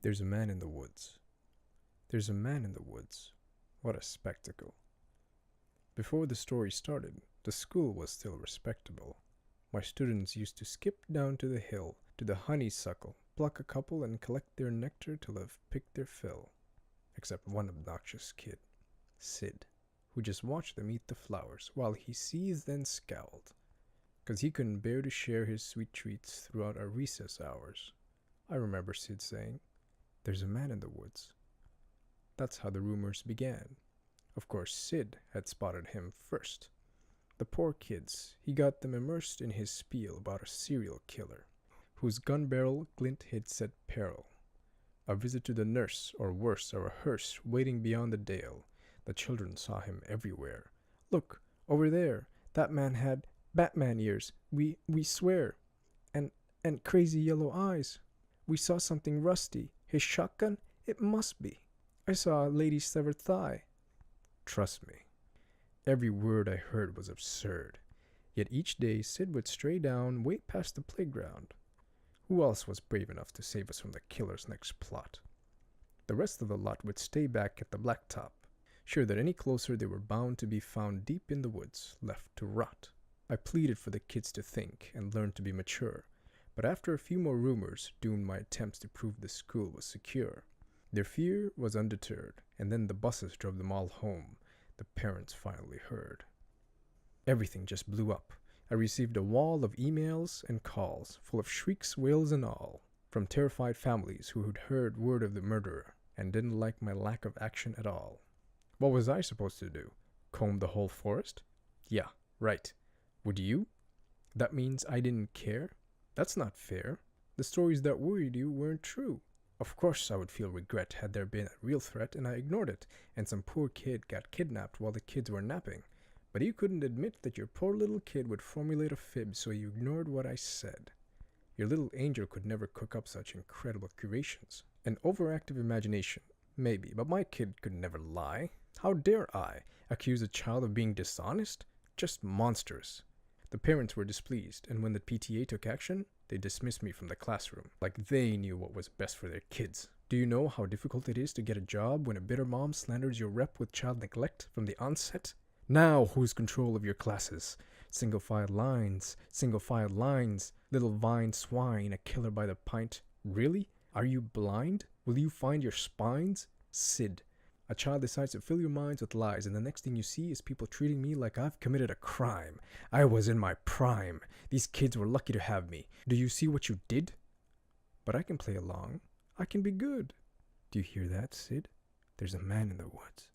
There's a man in the woods. There's a man in the woods. What a spectacle. Before the story started, the school was still respectable. My students used to skip down to the hill, to the honeysuckle, pluck a couple and collect their nectar till they've picked their fill. Except one obnoxious kid, Sid, who just watched them eat the flowers while he seethed and scowled, 'cause he couldn't bear to share his sweet treats throughout our recess hours. I remember Sid saying, "There's a man in the woods." That's how the rumors began. Of course, Sid had spotted him first. The poor kids, he got them immersed in his spiel about a serial killer, whose gun barrel glint hid said peril. A visit to the nurse, or worse, or a hearse waiting beyond the dale. The children saw him everywhere. "Look, over there, that man had Batman ears, we swear, and crazy yellow eyes. We saw something rusty. His shotgun? It must be. I saw a lady's severed thigh." Trust me, every word I heard was absurd. Yet each day Sid would stray down way past the playground. Who else was brave enough to save us from the killer's next plot? The rest of the lot would stay back at the blacktop, sure that any closer they were bound to be found deep in the woods, left to rot. I pleaded for the kids to think and learn to be mature, but after a few more rumors doomed my attempts to prove the school was secure. Their fear was undeterred, and then the buses drove them all home. The parents finally heard. Everything just blew up. I received a wall of emails and calls, full of shrieks, wails, and all, from terrified families who had heard word of the murderer and didn't like my lack of action at all. What was I supposed to do? Comb the whole forest? Yeah, right. Would you? That means I didn't care? That's not fair. The stories that worried you weren't true. Of course I would feel regret had there been a real threat and I ignored it, and some poor kid got kidnapped while the kids were napping. But you couldn't admit that your poor little kid would formulate a fib, so you ignored what I said. Your little angel could never cook up such incredible creations. An overactive imagination, maybe, but my kid could never lie. How dare I accuse a child of being dishonest? Just monstrous. The parents were displeased, and when the PTA took action, they dismissed me from the classroom, like they knew what was best for their kids. Do you know how difficult it is to get a job when a bitter mom slanders your rep with child neglect from the onset? Now who's control of your classes? Single file lines, little vine swine, a killer by the pint. Really? Are you blind? Will you find your spines? Sid. A child decides to fill your minds with lies, and the next thing you see is people treating me like I've committed a crime. I was in my prime. These kids were lucky to have me. Do you see what you did? But I can play along. I can be good. Do you hear that, Sid? There's a man in the woods.